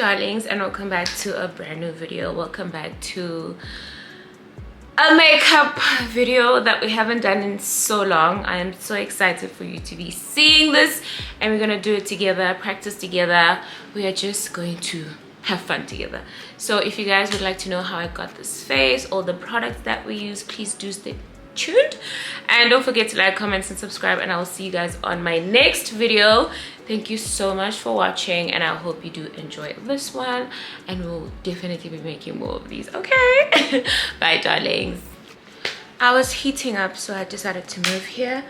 darlings, and welcome back to a brand new video. Welcome back to a makeup video that we haven't done in so long. I am so excited for you to be seeing this, and we're gonna do it together, practice together. We are just going to have fun together. So if you guys would like to know how I got this face, all the products that we use, please do stay tuned, and don't forget to like, comment, and subscribe, and I will see you guys on my next video. Thank you so much for watching, and I hope you do enjoy this one, and we'll definitely be making more of these. Okay. Bye darlings. I was heating up, so I decided to move here,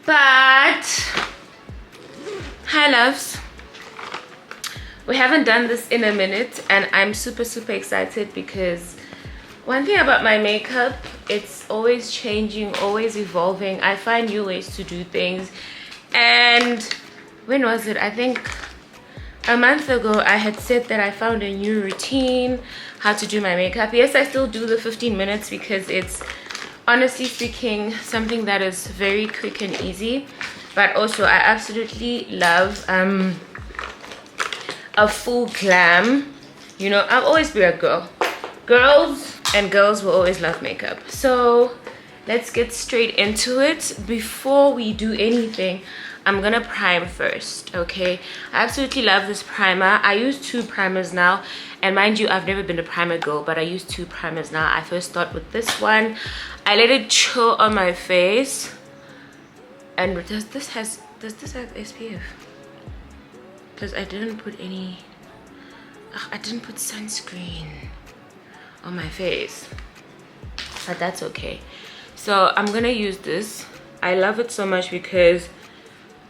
but hi loves, we haven't done this in a minute, and I'm super excited because one thing about my makeup, it's always changing, always evolving. I find new ways to do things. And when was it? I think a month ago I had said that I found a new routine, how to do my makeup. Yes, I still do the 15 minutes because it's, honestly speaking, something that is very quick and easy. But also I absolutely love a full glam. You know, I'll always be a girl. Girls will always love makeup. So let's get straight into it. Before we do anything, I'm gonna prime first. Okay, I absolutely love this primer. I use two primers now, and mind you, I've never been a primer girl, but I use two primers now. I first start with this one. I let it chill on my face. And does this have SPF? Because I didn't put any. I didn't put sunscreen on my face, but that's okay. So I'm gonna use this. I love it so much because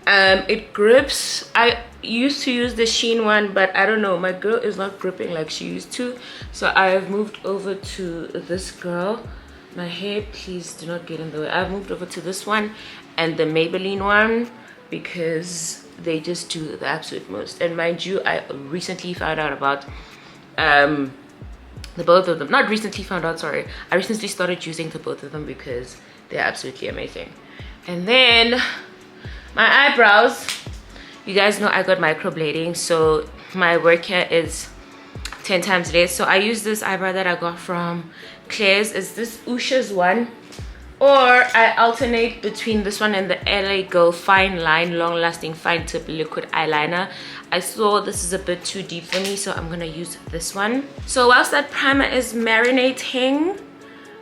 it grips. I used to use the Sheen one, but I don't know, my girl is not gripping like she used to, so I've moved over to this girl. My hair, please do not get in the way. I've moved over to this one and the Maybelline one because they just do the absolute most. And mind you, I recently found out about the both of them. Not recently found out, sorry, I recently started using the both of them because they're absolutely amazing. And then my eyebrows, you guys know I got microblading, so my work here is 10 times less. So I use this eyebrow that I got from Claire's. Is this Usha's one, or I alternate between this one and the LA Girl Fine Line Long Lasting Fine Tip Liquid Eyeliner. I saw this is a bit too deep for me, so I'm gonna use this one. So whilst that primer is marinating,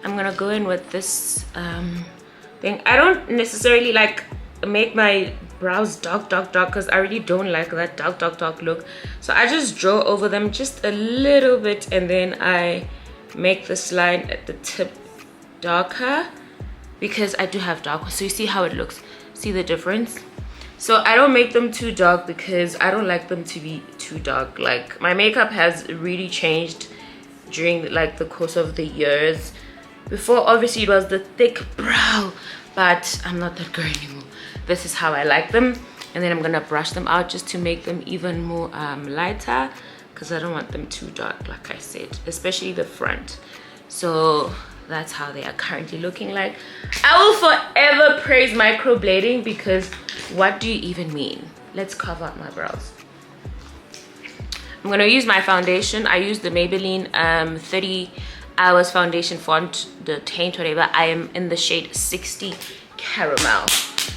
I'm gonna go in with this thing. I don't necessarily like make my brows dark because I really don't like that dark look. So I just draw over them just a little bit, and then I make this line at the tip darker because I do have dark ones. So you see how it looks, see the difference? So I don't make them too dark because I don't like them to be too dark. Like, my makeup has really changed during like the course of the years. Before, obviously, it was the thick brow, but I'm not that girl anymore. This is how I like them. And then I'm gonna brush them out just to make them even more lighter, because I don't want them too dark, like I said, especially the front. So that's how they are currently looking like. I will forever praise microblading because what do you even mean? Let's cover up my brows. I'm gonna use my foundation. I use the Maybelline 30 Hours Foundation Font, the Taint, whatever. I am in the shade 60 Caramel.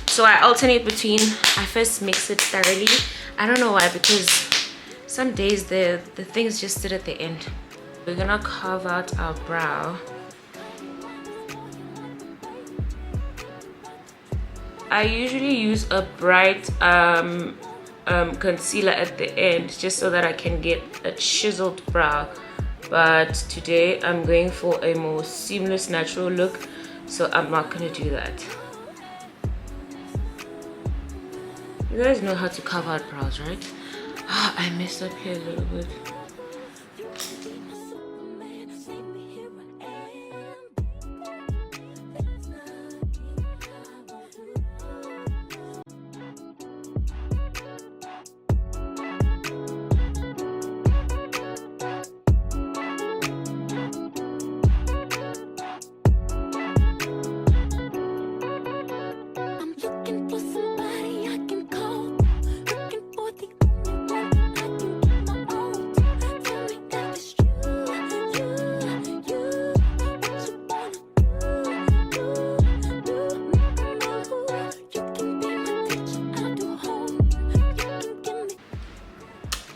So I alternate between, I first mix it thoroughly. I don't know why, because some days the things just sit at the end. We're gonna carve out our brow. I usually use a bright concealer at the end just so that I can get a chiseled brow, but today I'm going for a more seamless natural look, so I'm not gonna do that. You guys know how to carve out brows, right? I messed up here a little bit.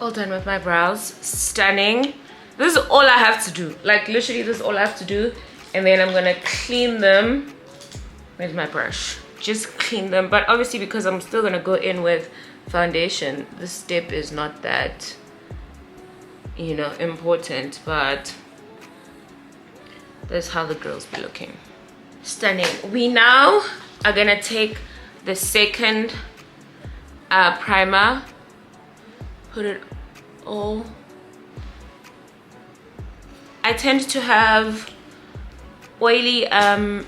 All done with my brows. Stunning. This is all I have to do. Like literally this is all I have to do. And then I'm gonna clean them. Where's my brush? Just clean them. But obviously because I'm still gonna go in with foundation, this step is not that, you know, important. But that's how the girls be looking. Stunning. We now are gonna take the second primer, put it all. I tend to have oily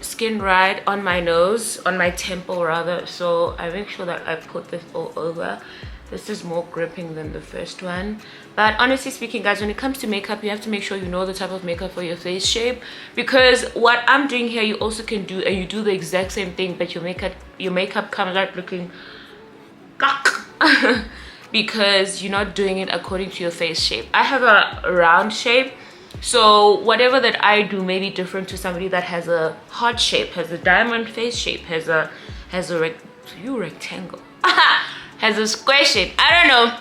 skin right on my nose, on my temple rather, so I make sure that I put this all over. This is more gripping than the first one. But honestly speaking, guys, when it comes to makeup, you have to make sure you know the type of makeup for your face shape, because what I'm doing here you also can do, and you do the exact same thing, but your makeup comes out looking because you're not doing it according to your face shape. I have a round shape, so whatever that I do may be different to somebody that has a heart shape, has a diamond face shape, has a rectangle has a square shape, I don't know.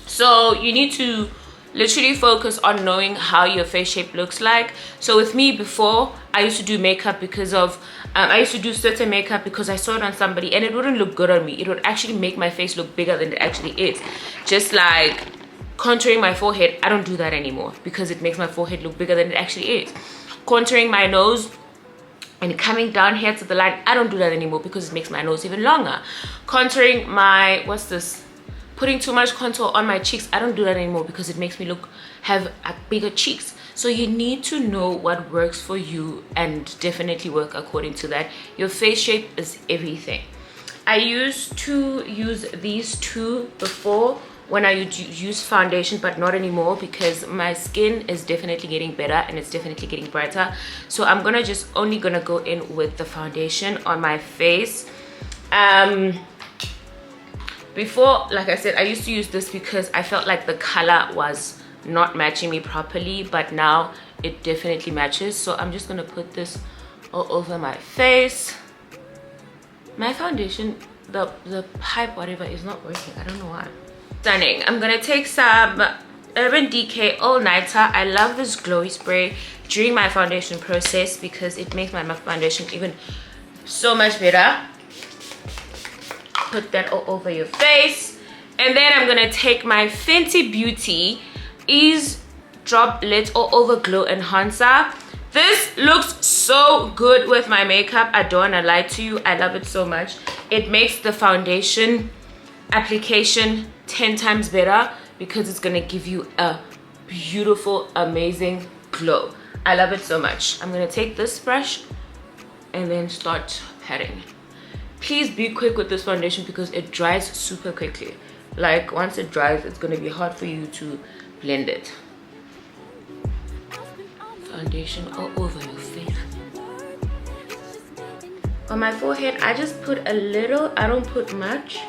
So you need to literally focus on knowing how your face shape looks like. So with me, before I used to do makeup because of I used to do certain makeup because I saw it on somebody and it wouldn't look good on me. It would actually make my face look bigger than it actually is. Just like contouring my forehead, I don't do that anymore because it makes my forehead look bigger than it actually is. Contouring my nose and coming down here to the line, I don't do that anymore because it makes my nose even longer. Contouring my, what's this? Putting too much contour on my cheeks, I don't do that anymore because it makes me have bigger cheeks. So you need to know what works for you and definitely work according to that. Your face shape is everything. I used to use these two before when I use foundation, but not anymore because my skin is definitely getting better and it's definitely getting brighter. So I'm only gonna go in with the foundation on my face. Before, like I said, I used to use this because I felt like the color was not matching me properly, but now it definitely matches. So I'm just gonna put this all over my face. My foundation, the pipe whatever is not working, I don't know why. Stunning. I'm gonna take some Urban Decay All Nighter. I love this glowy spray during my foundation process because it makes my foundation even so much better. Put that all over your face, and then I'm gonna take my Fenty Beauty Ease Droplet All Over Glow Enhancer. This looks so good with my makeup. I don't wanna lie to you, I love it so much. It makes the foundation application 10 times better because it's gonna give you a beautiful, amazing glow. I love it so much. I'm gonna take this brush and then start patting. Please be quick with this foundation because it dries super quickly. Like once it dries, it's gonna be hard for you to blend it. Foundation all over your face. On my forehead, I just put a little, I don't put much.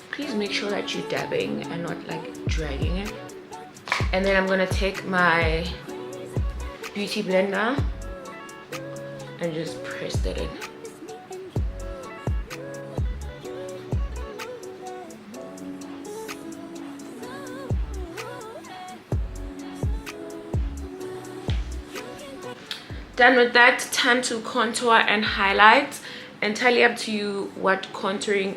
Please make sure that you're dabbing and not like dragging it. And then I'm gonna take my beauty blender and just press that in. Done with that, time to contour and highlight. Entirely up to you what contouring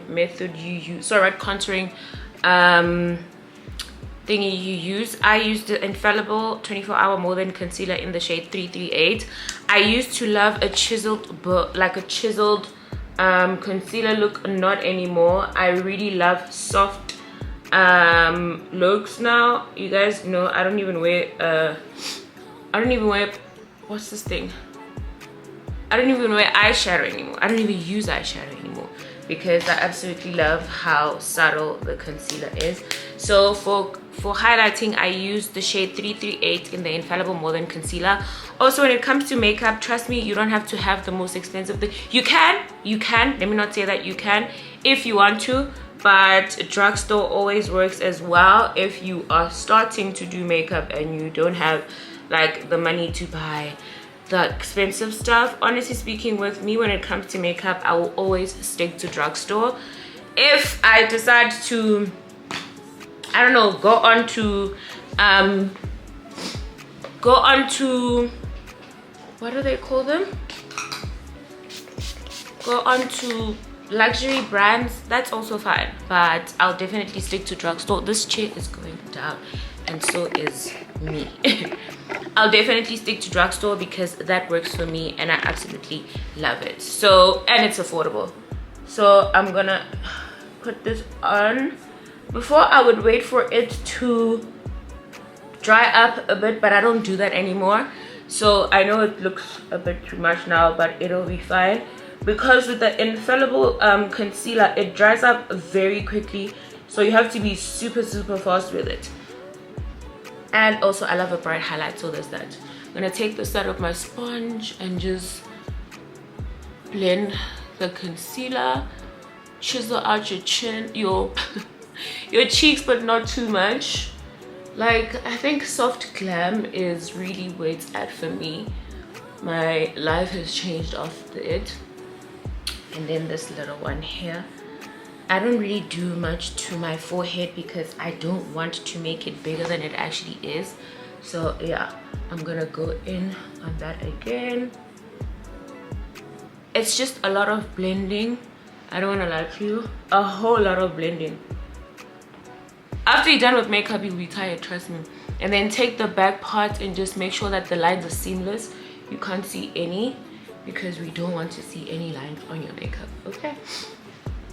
method you use. Sorry, what contouring thingy you use. I used the Infallible 24-hour More Than Concealer in the shade 338. I used to love a chiseled concealer look, not anymore. I really love soft looks now. You guys know I don't even wear what's this thing? I don't even wear eyeshadow anymore. I don't even use eyeshadow anymore because I absolutely love how subtle the concealer is. So for highlighting, I use the shade 338 in the Infallible More Than Concealer. Also, when it comes to makeup, trust me, you don't have to have the most expensive thing. You can, let me not say that you can if you want to, but drugstore always works as well if you are starting to do makeup and you don't have like the money to buy the expensive stuff. Honestly speaking, with me when it comes to makeup, I will always stick to drugstore. if I decide to, I don't know, go on to what do they call them, go on to luxury brands, that's also fine, but I'll definitely stick to drugstore. This chair is going down and so is me. I'll definitely stick to drugstore because that works for me and I absolutely love it. So, and it's affordable. So I'm gonna put this on. Before I would wait for it to dry up a bit, but I don't do that anymore. So I know it looks a bit too much now, but it'll be fine. Because with the Infallible concealer, it dries up very quickly. So you have to be super fast with it. And also I love a bright highlight, so there's that. I'm gonna take the side of my sponge and just blend the concealer, chisel out your chin, your cheeks, but not too much. Like, I think soft glam is really where it's at for me. My life has changed after it. And then this little one here, I don't really do much to my forehead because I don't want to make it bigger than it actually is. So yeah, I'm gonna go in on that again. It's just a lot of blending. I don't want to lie to you, a whole lot of blending. After you're done with makeup, you'll be tired, trust me. And then take the back part and just make sure that the lines are seamless. You can't see any because we don't want to see any lines on your makeup. Okay,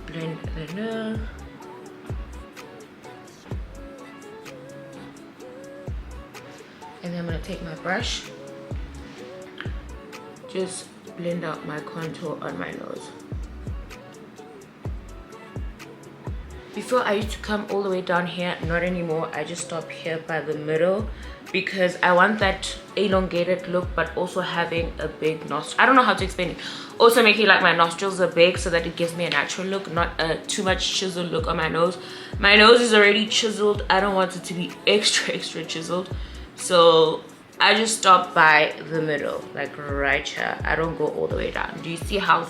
blend the nose. And then I'm gonna take my brush, just blend out my contour on my nose. Before I used to come all the way down here, not anymore. I just stop here by the middle because I want that elongated look, but also having a big nostril. I don't know how to explain it. Also making like my nostrils are big so that it gives me a natural look, not a too much chiseled look on my nose. My nose is already chiseled. I don't want it to be extra chiseled. So I just stop by the middle, like right here. I don't go all the way down. Do you see how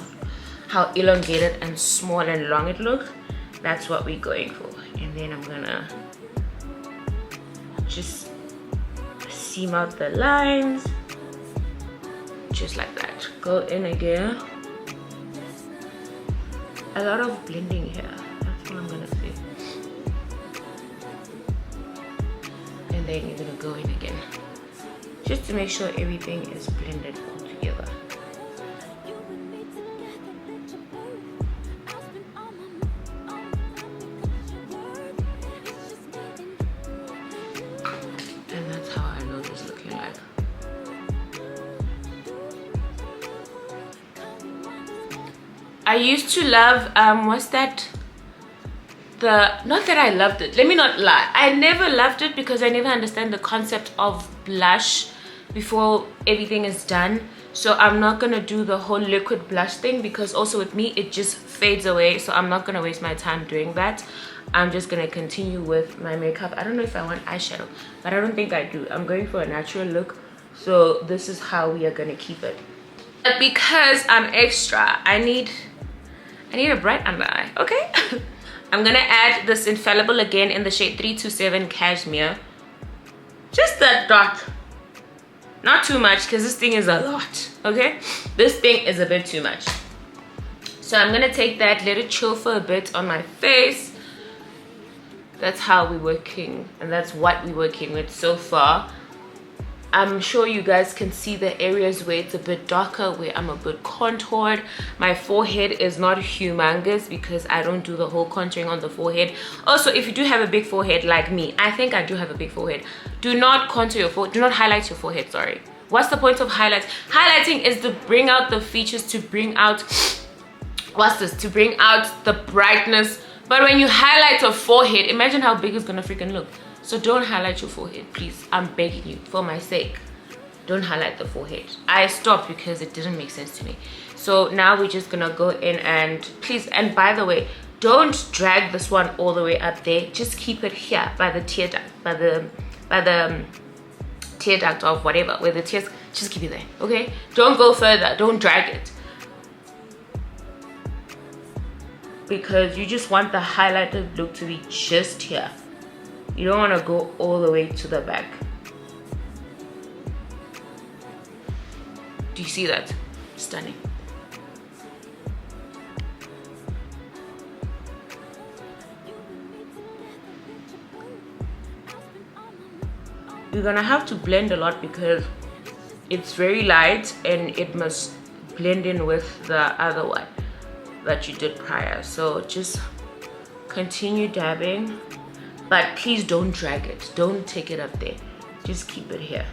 elongated and small and long it looks? That's what we're going for. And then I'm gonna just seam out the lines, just like that. Go in again. A lot of blending here, that's what I'm gonna say. And then you're gonna go in again, just to make sure everything is blended all together. I used to love what's that, not that I loved it, let me not lie, I never loved it because I never understand the concept of blush before everything is done. So I'm not gonna do the whole liquid blush thing because also with me it just fades away, so I'm not gonna waste my time doing that. I'm just gonna continue with my makeup. I don't know if I want eyeshadow, but I don't think I do. I'm going for a natural look, so this is how we are gonna keep it. But because I'm extra, I need a bright under eye, okay? I'm gonna add this Infallible again in the shade 327 Cashmere. Just that dot. Not too much because this thing is a lot, okay? This thing is a bit too much. So I'm gonna take that, let it chill for a bit on my face. That's how we're working, and that's what we're working with so far. I'm sure you guys can see the areas where it's a bit darker, where I'm a bit contoured. My forehead is not humongous because I don't do the whole contouring on the forehead. Also, if you do have a big forehead like me, I think I do have a big forehead, do not contour your forehead, do not highlight your forehead, sorry. What's the point of highlights? Highlighting is to bring out the features, to bring out, what's this? To bring out the brightness. But when you highlight a forehead, imagine how big it's gonna freaking look. So don't highlight your forehead, please. I'm begging you, for my sake. Don't highlight the forehead. I stopped because it didn't make sense to me. So now we're just gonna go in and please, and by the way, don't drag this one all the way up there. Just keep it here by the tear duct, by the tear duct of whatever, where the tears, just keep it there, okay? Don't go further, don't drag it. because you just want the highlighted look to be just here. You don't want to go all the way to the back. Do you see that? Stunning. You're gonna have to blend a lot because it's very light and it must blend in with the other one that you did prior. So just continue dabbing, but please don't drag it. Don't take it up there. Just keep it here.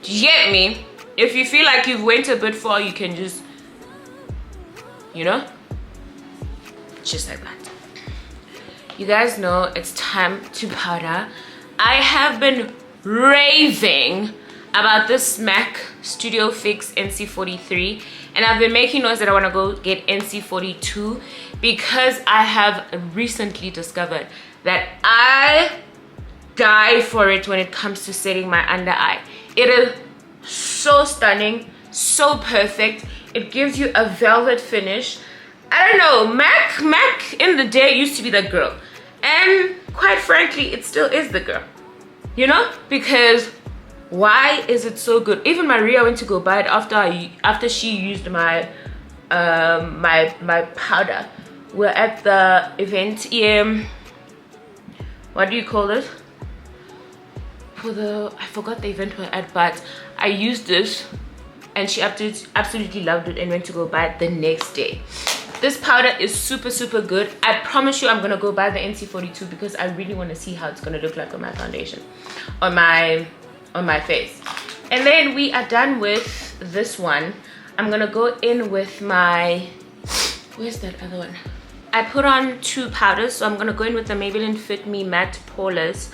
Do you get me? If you feel like you've went a bit far, you can just, you know, just like that. You guys know it's time to powder. I have been raving about this MAC Studio Fix NC43, and I've been making noise that I want to go get NC42 because I have recently discovered that I die for it when it comes to setting my under eye. It is so stunning, so perfect. It gives you a velvet finish. I don't know, MAC in the day used to be the girl, and quite frankly it still is the girl, you know, because why is it so good? Even Maria went to go buy it after she used my my powder. We're at the event, what do you call it, for the, I forgot the event we're at, but I used this and she absolutely loved it and went to go buy it the next day. This powder is super good. I promise you I'm gonna go buy the NC42 because I really want to see how it's gonna look like on my foundation, on my face. And then we are done with this one. I'm gonna go in with my, where's that other one? I put on 2 powders, so I'm gonna go in with the Maybelline Fit Me Matte Poreless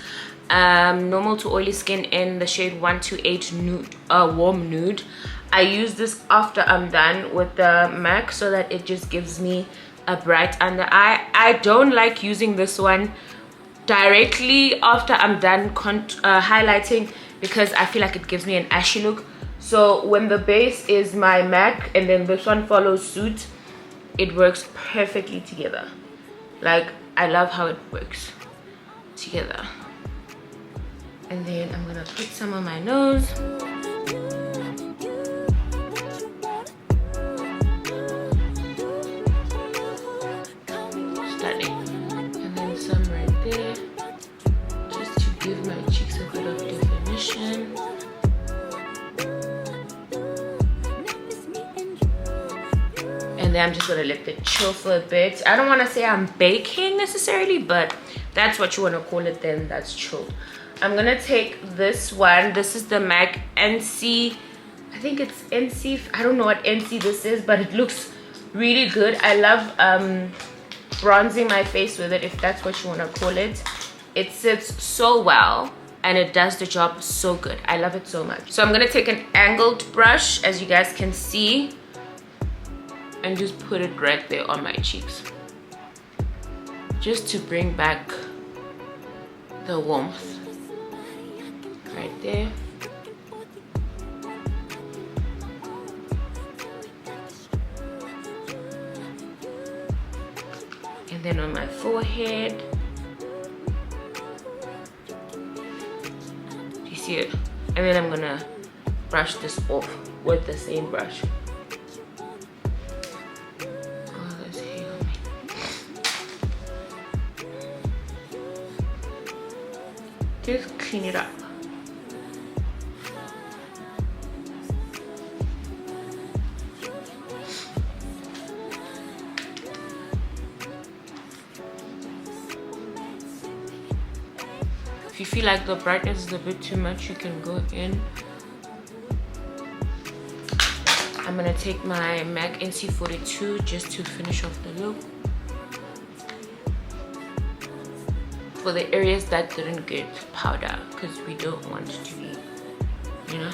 normal to oily skin in the shade 128 nude, warm nude. I use this after I'm done with the MAC so that it just gives me a bright under eye. I don't like using this one directly after I'm done highlighting because I feel like it gives me an ashy look. So when the base is my MAC and then this one follows suit, it works perfectly together. Like, I love how it works together. And then I'm gonna put some on my nose. And then I'm just gonna let it chill for a bit. I don't want to say I'm baking necessarily, but that's what you want to call it, then that's chilled. I'm gonna take this one. This is the MAC NC, I think it's NC, I don't know what NC this is, but it looks really good. I love bronzing my face with it, if that's what you want to call it. It sits so well and it does the job so good. I love it so much. So I'm gonna take an angled brush, as you guys can see, and just put it right there on my cheeks, just to bring back the warmth right there. And then on my forehead. Do you see it? And then I'm gonna brush this off with the same brush. Just clean it up. If you feel like the brightness is a bit too much, you can go in. I'm gonna take my MAC NC42 just to finish off the look. For the areas that didn't get powder, because we don't want it to be, you know.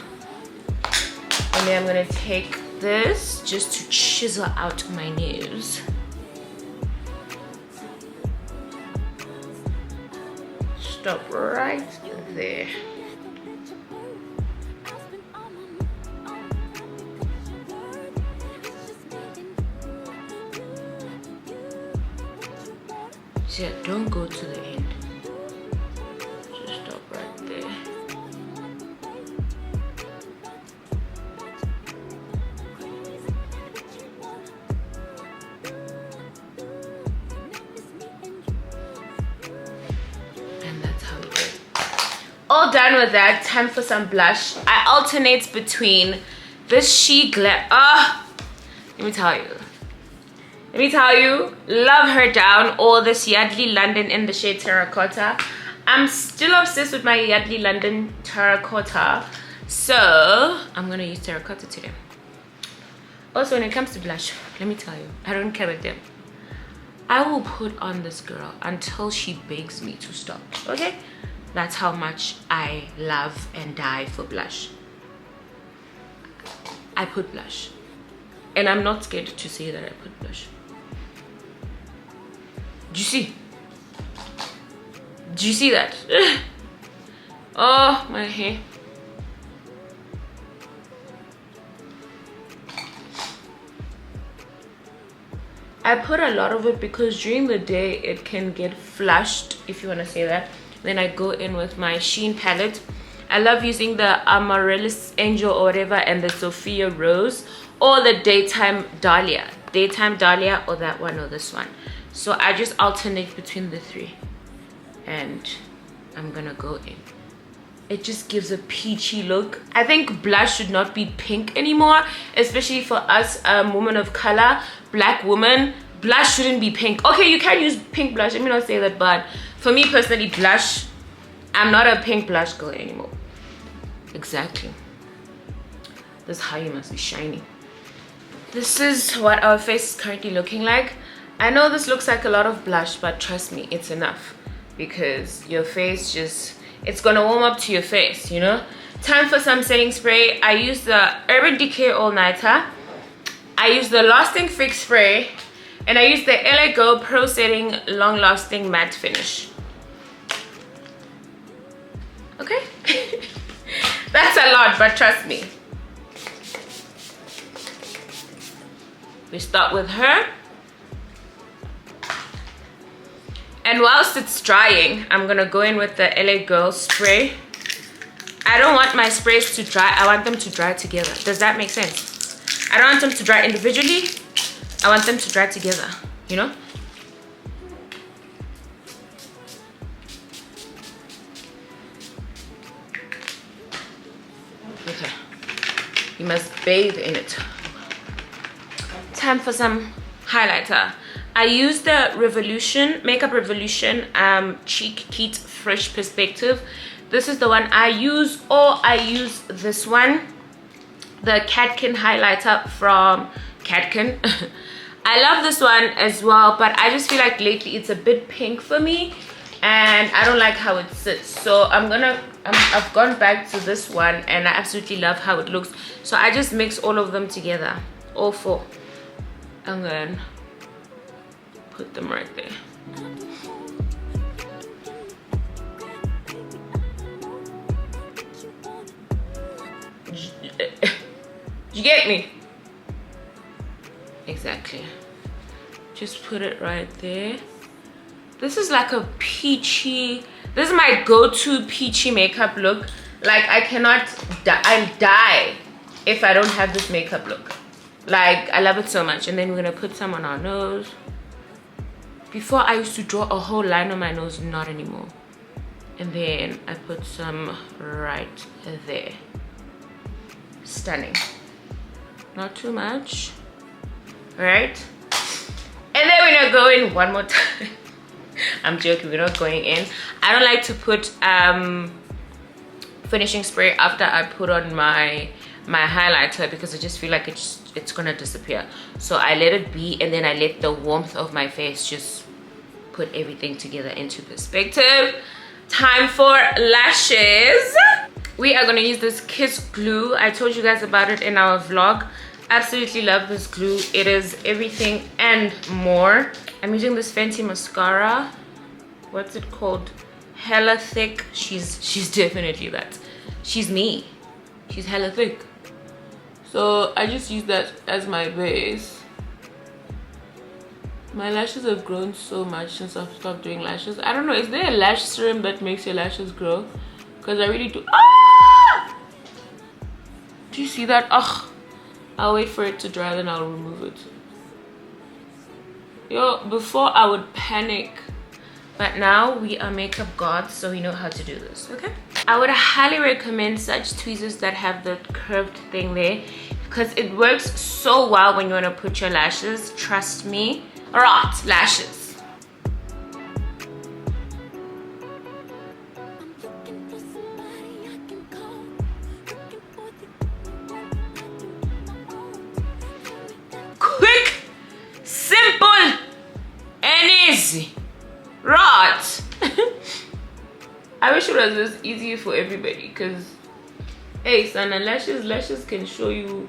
And then I'm gonna take this just to chisel out my nose. Stop right there. So yeah, don't go to the end. Just stop right there. And that's how it goes. All done with that. Time for some blush. I alternate between this Glam. Let me tell you, love her down, or this Yardley London in the shade Terracotta. I'm still obsessed with my Yardley London Terracotta, so I'm gonna use Terracotta today. Also, when it comes to blush, let me tell you, I don't care about them. I will put on this girl until she begs me to stop, okay? That's how much I love and die for blush. I put blush, and I'm not scared to say that I put blush. Do you see? Do you see that? Oh, my hair. I put a lot of it because during the day it can get flushed, if you want to say that. Then I go in with my Sheen palette. I love using the Amaryllis Angel or whatever, and the Sophia Rose, or the Daytime Dahlia. Daytime Dahlia, or that one, or this one. So I just alternate between the three, and I'm gonna go in. It just gives a peachy look. I think blush should not be pink anymore, especially for us women of color, black women. Blush shouldn't be pink. Okay, you can use pink blush, let me not say that, but for me personally, blush, I'm not a pink blush girl anymore. Exactly. This is how you must be shiny. This is what our face is currently looking like. I know this looks like a lot of blush, but trust me, it's enough, because your face just, it's gonna warm up to your face, you know. Time for some setting spray. I use the Urban Decay All Nighter. I use the Lasting Fix Spray, and I use the LA Go Pro Setting Long Lasting Matte Finish. Okay. That's a lot, but trust me. We start with her. And whilst it's drying, I'm gonna go in with the LA Girl spray. I don't want my sprays to dry, I want them to dry together. Does that make sense? I don't want them to dry individually, I want them to dry together, you know? Okay, you must bathe in it. Time for some highlighter. I use the Makeup Revolution Cheek Kit Fresh Perspective. This is the one I use, or I use this one, the Catkin highlighter from Catkin. I love this one as well, but I just feel like lately it's a bit pink for me, and I don't like how it sits. So I've gone back to this one, and I absolutely love how it looks. So I just mix all of them together, all four, and then put them right there. You get me? Exactly. Just put it right there. This is like a peachy, this is my go-to peachy makeup look. Like, I cannot I'll die if I don't have this makeup look. Like, I love it so much. And then we're gonna put some on our nose. Before, I used to draw a whole line on my nose, not anymore. And then I put some right there. Stunning. Not too much. Alright. And then we're gonna go in one more time. I'm joking, we're not going in. I don't like to put finishing spray after I put on my highlighter, because I just feel like it's gonna disappear. So I let it be, and then I let the warmth of my face just put everything together into perspective. Time for lashes. We are gonna use this Kiss glue. I told you guys about it in our vlog. Absolutely love this glue. It is everything and more. I'm using this Fenty mascara. What's it called? Hella thick. She's definitely that. She's me. She's hella thick. So I just use that as my base. My lashes have grown so much since I've stopped doing lashes. I don't know, is there a lash serum that makes your lashes grow? Because I really do. Ah! Do you see that? Ugh. I'll wait for it to dry, then I'll remove it. Yo, before I would panic, but now we are makeup gods, so we know how to do this, okay? I would highly recommend such tweezers that have the curved thing there, because it works so well when you want to put your lashes. Trust me. Alright, lashes. Quick, simple, and easy. Right. I wish it was this easy for everybody, because hey Sana, lashes can show you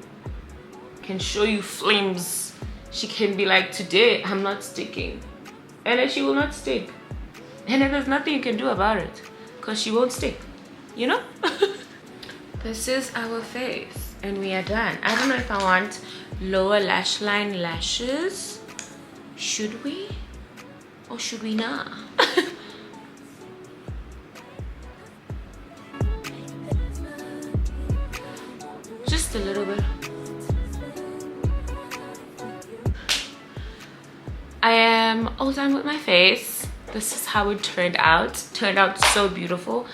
flames. She can be like, today I'm not sticking, and then she will not stick, and then there's nothing you can do about it because she won't stick, you know. This is our face and we are done. I don't know if I want lower lash line lashes. Should we or should we not? Just a little bit. I am all done with my face. This is how it turned out. Turned out so beautiful.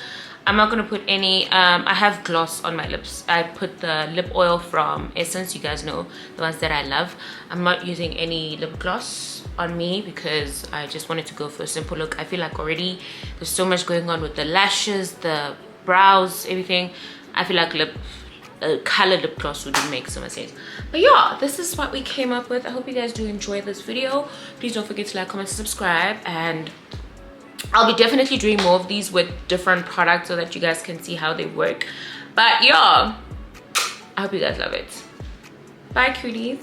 I'm not gonna put any I have gloss on my lips. I put the lip oil from Essence, you guys know, the ones that I love. I'm not using any lip gloss on me because I just wanted to go for a simple look. I feel like already there's so much going on with the lashes, the brows, everything. I feel like colored lip gloss wouldn't make so much sense. But yeah, this is what we came up with. I hope you guys do enjoy this video. Please don't forget to like, comment, subscribe, and I'll be definitely doing more of these with different products so that you guys can see how they work. But yeah, I hope you guys love it. Bye, cuties.